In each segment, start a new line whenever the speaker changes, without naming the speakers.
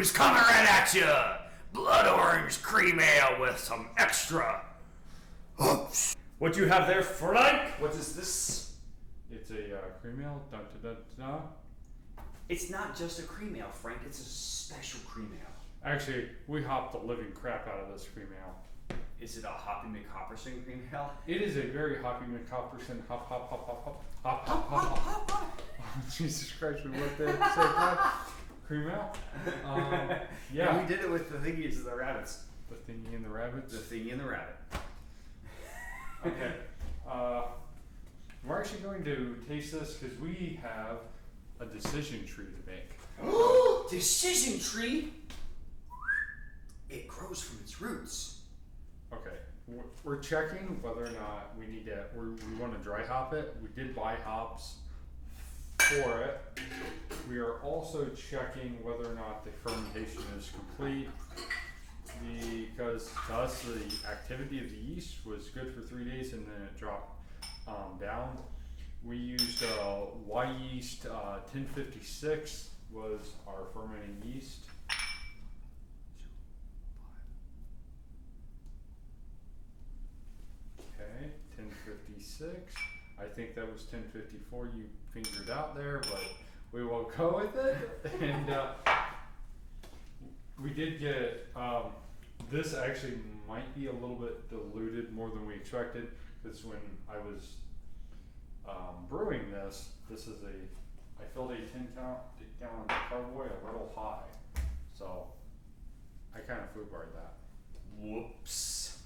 Brews coming right at you. Blood orange cream ale with some extra hoops. What you have there, Frank? What is this?
It's a cream ale. Dun, dun, dun, dun.
It's not just a cream ale, Frank. It's a special cream ale.
Actually, we hopped the living crap out of this cream ale.
Is it a Hoppy McHopperson cream ale?
It is a very Hoppy McHopperson hop hop hop hop hop hop hop hop hop. Jesus Christ, we went there at the same time. Cream ale. Yeah,
we did it with the thingies of the rabbits.
The thingy and the rabbits.
The thingy and the rabbit.
Okay. We're actually going to taste this because we have a decision tree to make.
Decision tree? It grows from its roots.
Okay, we're checking whether or not we need to. We want to dry hop it. We did buy hops for it. We are also checking whether or not the fermentation is complete. Because to us the activity of the yeast was good for 3 days and then it dropped down. We used Y yeast 1056 was our fermenting yeast. Okay, 1056. I think that was 1054 you fingered out there, but we will go with it. And we did get, this actually might be a little bit diluted more than we expected, because when I was brewing this is I filled a 10-gallon carboy a little high. So I kind of foobarred that.
Whoops.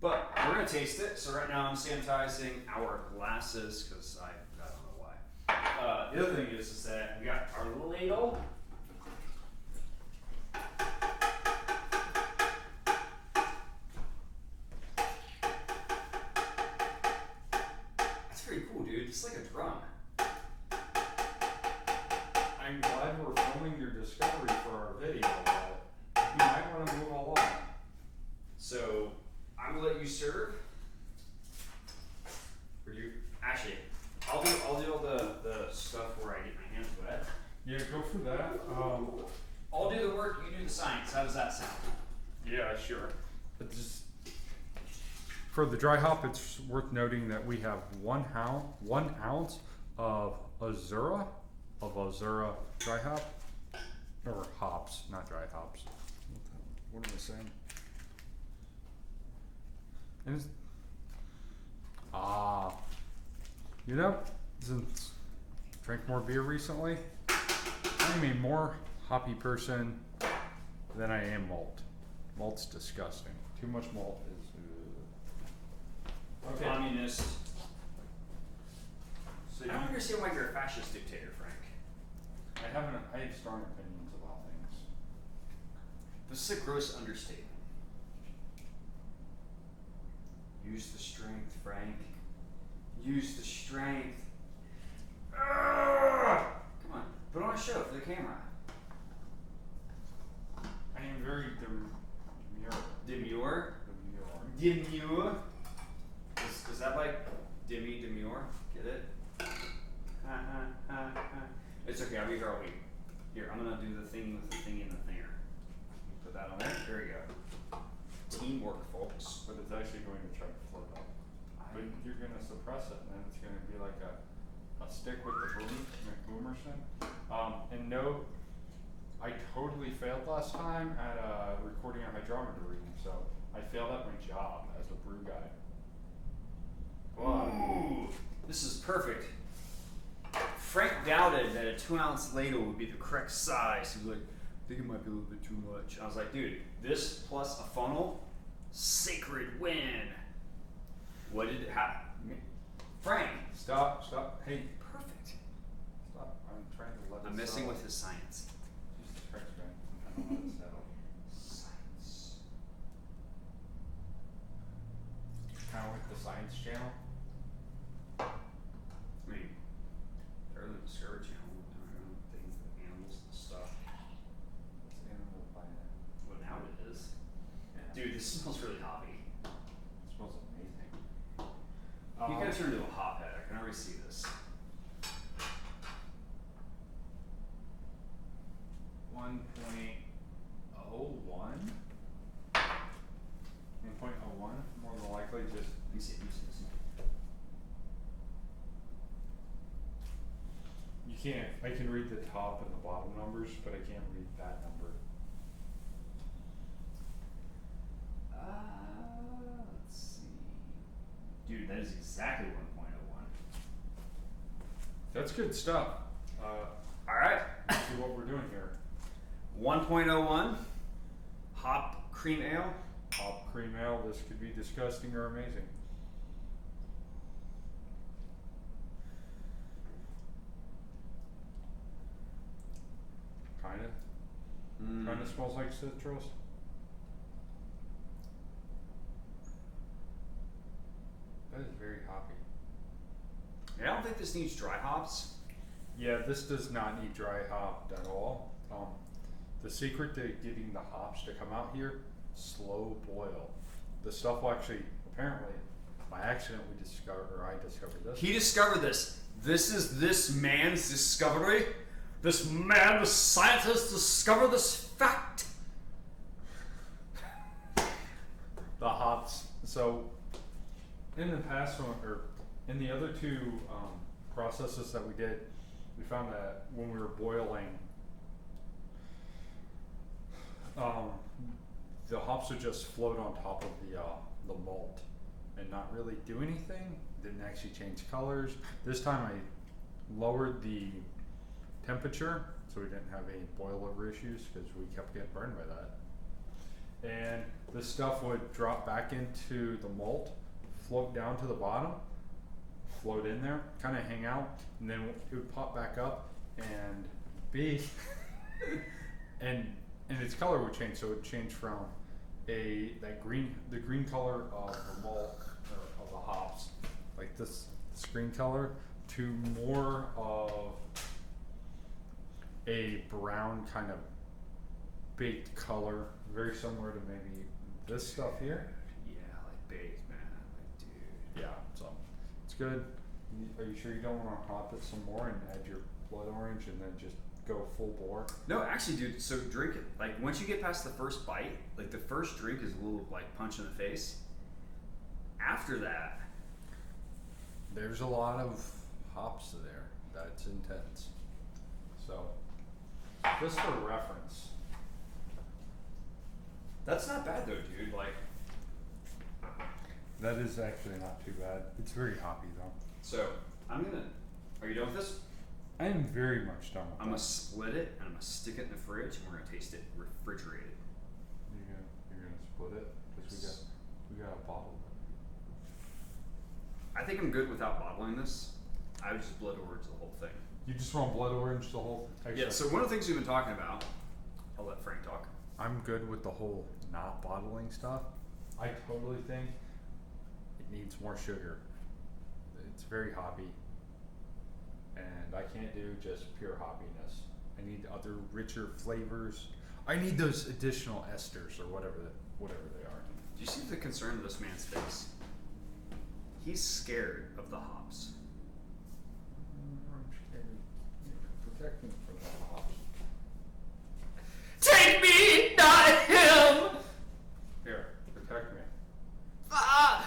But we're going to taste it. So right now I'm sanitizing our glasses because I don't know why. The other thing is that we got our ladle. That's pretty cool, dude. It's like a drum.
I'm glad we're filming your discovery for our video, but you might want to move along.
So I'm gonna let you serve. Or you actually, I'll do all the stuff where I get my hands wet.
Yeah, go for that.
I'll do the work, you do the science. How does that sound?
Yeah, sure. But just for the dry hop, it's worth noting that we have 1 ounce of Azura dry hop, or hops, not dry hops. What am I saying? And it's, you know, since I drank more beer recently, I'm a more hoppy person than I am malt. Malt's disgusting. Too much malt is. Okay.
Communist. So I don't understand why you're a fascist dictator, Frank.
I have strong opinions about things.
This is a gross understatement. Use the strength, Frank. Use the strength. Come on, put on a show for the camera.
I am very
Demure?
demure.
Demure? Is that like demure? Get it? It's okay, I'll be here all week. Here, I'm gonna do the thing with the thing and the thinger. Put that on there. There you go. Teamwork, folks.
But it's actually going to try to float up. But you're going to suppress it, and then it's going to be like a stick with the boomerson. And no, I totally failed last time at recording a hydrometer reading, so I failed at my job as a brew guy.
Ooh, this is perfect. Frank doubted that a 2-ounce ladle would be the correct size. He was like, I think it might be a little bit too much. I was like, dude, this plus a funnel, sacred win. What did it happen? Frank.
Stop. Hey,
Perfect.
stop. I'm trying to let
I'm
this
messing
settle.
with his science.
Jesus Christ, man. I don't know how to settle.
Science.
Kind of like the Science Channel.
I mean, they're the Discovery Channel. Doing their own thing with animals and stuff.
It's Animal Planet.
Well, now it is.
Yeah.
Dude, this smells really hoppy.
It smells amazing.
You gotta turn into a hophead. I can already see this.
1.01. 1.01, more than likely just.
Let me see.
You can't, I can read the top and the bottom numbers, but I can't read that number.
Let's see. Dude, that is exactly 1.01.
That's good stuff.
Alright.
Let's see what we're doing here.
1.01 Hop Cream Ale.
Hop Cream Ale, this could be disgusting or amazing. Kinda smells like citrus. That is very hoppy.
I don't think this needs dry hops.
Yeah, this does not need dry hopped at all. The secret to getting the hops to come out here, slow boil. The stuff will actually, apparently, by accident I discovered this.
He discovered this. This is this man's discovery. This man, the scientist, discovered this fact.
The hops. So, in the past one, or in the other two processes that we did, we found that when we were boiling, the hops would just float on top of the malt and not really do anything. Didn't actually change colors. This time I lowered the temperature so we didn't have any boil over issues because we kept getting burned by that. And this stuff would drop back into the malt, float down to the bottom, float in there, kind of hang out, and then it would pop back up and be and its color would change. So it would change from the green color of the malt or of the hops, like this green color, to more of a brown kind of baked color, very similar to maybe this stuff here.
Yeah, like baked, man. Like, dude.
Yeah, so it's good. Are you sure you don't want to hop it some more and add your blood orange and then just go full bore?
No, actually, dude. So drink it. Like once you get past the first bite, like the first drink is a little like punch in the face. After that,
there's a lot of hops there. That's intense. So, just for reference.
that's not bad though, dude. Like,
That is actually not too bad. It's very hoppy though.
so I'm gonna. Are you done with this?
I am very much done with
I'm gonna
that.
split it and I'm gonna stick it in the fridge and we're gonna taste it refrigerated.
You're gonna split it because we got a bottle.
I think I'm good without bottling this. I would just blood orange the whole thing.
You just want blood orange the whole thing?
Yeah. So one of the things we've been talking about. I'll let Frank talk.
I'm good with the whole not bottling stuff. I totally think it needs more sugar. It's very hoppy. And I can't do just pure hoppiness. I need other richer flavors. I need those additional esters or whatever they are.
Do you see the concern of this man's face? He's scared of the hops.
I'm scared. Protect me from the hops.
Take me, not him!
Here, protect me.
Ah!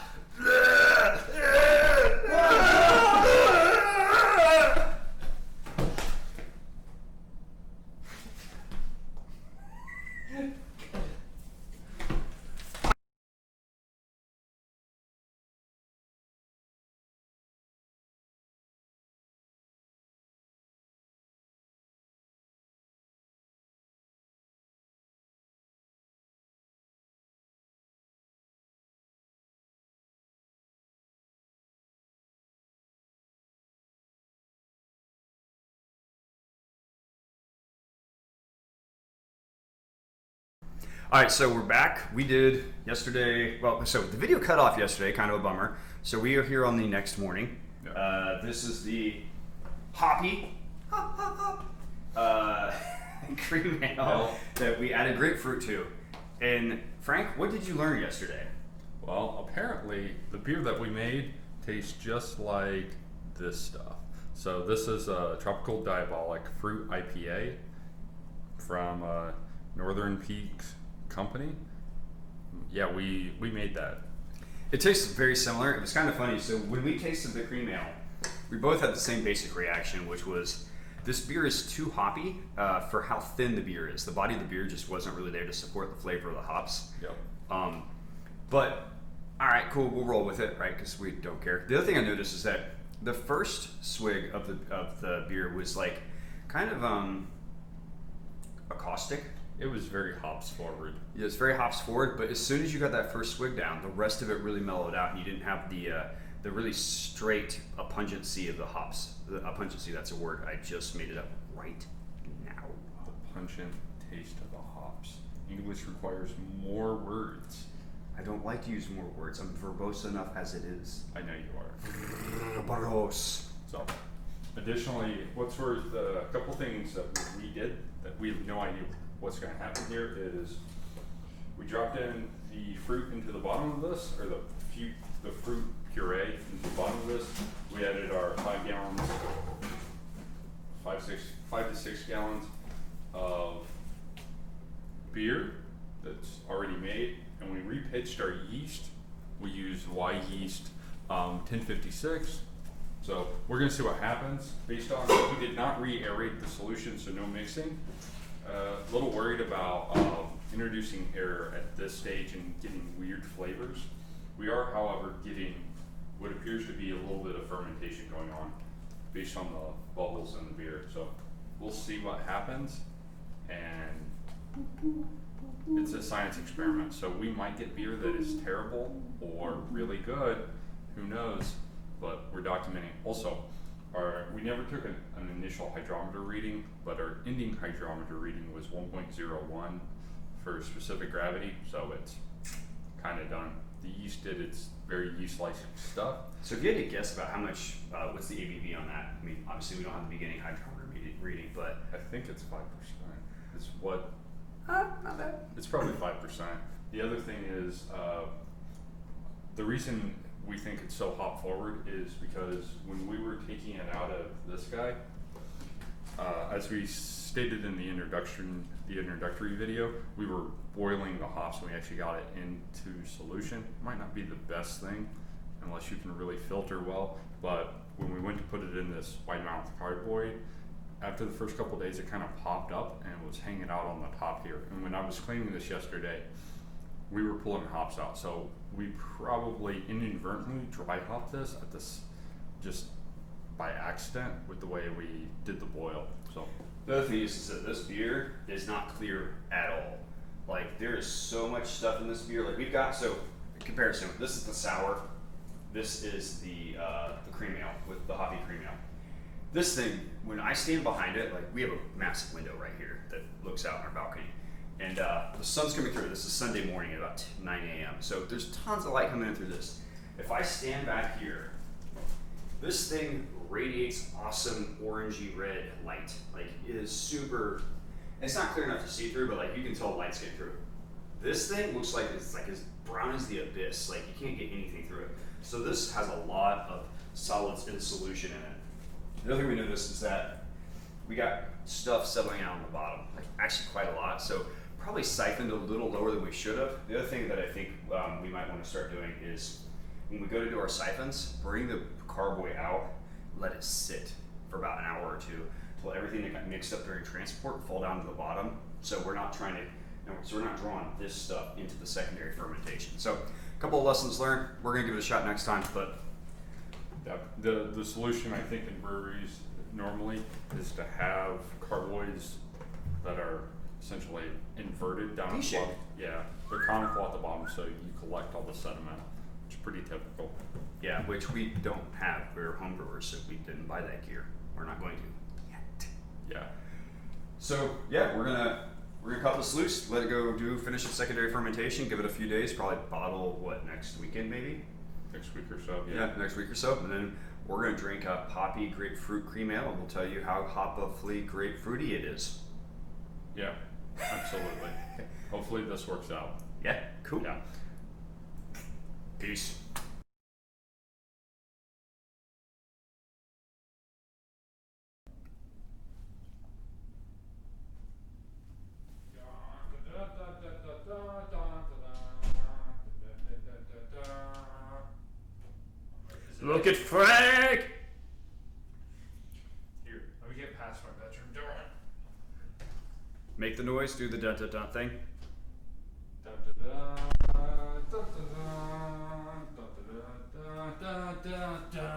All right, so we're back. We did yesterday. Well, so the video cut off yesterday, kind of a bummer. So we are here on the next morning.
Yeah.
This is the Hoppy Cream Ale that we added grapefruit to. And Frank, what did you learn yesterday?
Well, apparently the beer that we made tastes just like this stuff. So this is a tropical diabolic fruit IPA from Northern Peaks Company. Yeah, we made that.
It tastes very similar. It was kind of funny. So when we tasted the cream ale, we both had the same basic reaction, which was this beer is too hoppy for how thin the beer is. The body of the beer just wasn't really there to support the flavor of the hops.
Yep.
But all right, cool. We'll roll with it, right? Because we don't care. The other thing I noticed is that the first swig of the beer was like kind of caustic.
It was very hops forward.
Yeah, it's very hops forward. But as soon as you got that first swig down, the rest of it really mellowed out, and you didn't have the really straight pungency of the hops. The pungency, that's a word. I just made it up right now.
The pungent taste of the hops. English requires more words.
I don't like to use more words. I'm verbose enough as it is.
I know you are.
Verbose.
So, additionally, what's worth a couple things that we did that we have no idea what's going to happen here is we dropped in the fruit into the bottom of this, or the fruit puree into the bottom of this. We added our 5 gallons, 5 to 6 gallons of beer that's already made, and we repitched our yeast. We used Y yeast 1056. So we're gonna see what happens based on, we did not re-aerate the solution, so no mixing. A little worried about introducing air at this stage and getting weird flavors. We are, however, getting what appears to be a little bit of fermentation going on based on the bubbles in the beer. So we'll see what happens, and it's a science experiment. So we might get beer that is terrible or really good, who knows, but we're documenting. Also, we never took an initial hydrometer reading, but our ending hydrometer reading was 1.01 for specific gravity, so it's kind of done. The yeast did its very yeast-like stuff.
So if you had to guess about how much, what's the ABV on that? I mean, obviously we don't have the beginning hydrometer reading, but
I think it's 5%. It's what?
not bad.
It's probably 5%. The other thing is, the reason we think it's so hop forward is because when we were taking it out of this guy, as we stated in the introductory video, we were boiling the hops and we actually got it into solution. Might not be the best thing unless you can really filter well, but when we went to put it in this wide mouth carboy, after the first couple of days it kind of popped up and was hanging out on the top here. And when I was cleaning this yesterday, we were pulling hops out, so we probably inadvertently dry hopped this at this just by accident with the way we did the boil. So
the other thing is that this beer is not clear at all. Like there is so much stuff in this beer. Like we've got, so in comparison, this is the sour, this is the cream ale with the hoppy cream ale. This thing, when I stand behind it, like we have a massive window right here that looks out on our balcony. And the sun's coming through. This is Sunday morning at about 9 a.m. So there's tons of light coming in through this. If I stand back here, this thing radiates awesome orangey red light. Like it is super, it's not clear enough to see through, but like you can tell light's getting through. This thing looks like it's like as brown as the abyss. Like you can't get anything through it. So this has a lot of solids in solution in it. The other thing we noticed is that we got stuff settling out on the bottom, like actually quite a lot. So probably siphoned a little lower than we should have. The other thing that I think we might want to start doing is when we go to do our siphons, bring the carboy out, let it sit for about an hour or two until everything that got mixed up during transport fall down to the bottom. So we're not trying to, so we're not drawing this stuff into the secondary fermentation. So a couple of lessons learned. We're gonna give it a shot next time, but
the solution I think in breweries normally is to have carboys that are essentially inverted down at the bottom. Yeah, they're conical at the bottom, so you collect all the sediment, which is pretty typical.
Yeah, which we don't have. We're home brewers, so we didn't buy that gear. We're not going to yet.
Yeah.
So yeah, we're gonna cut this loose, let it go finish its secondary fermentation, give it a few days, probably bottle next weekend maybe?
Next week or so, yeah.
Yeah, next week or so, and then we're gonna drink a Hoppy Grapefruit Cream Ale, and we'll tell you how hopifully grapefruity it is.
Yeah, absolutely. Hopefully this works out.
Yeah, cool.
Yeah.
Peace. Look at Frank!
Here, let me get past my bedroom door.
Make the noise, do the dun dun dun thing.
Dun, dun, dun, dun, dun, dun, dun, dun, dun, dun, dun, dun.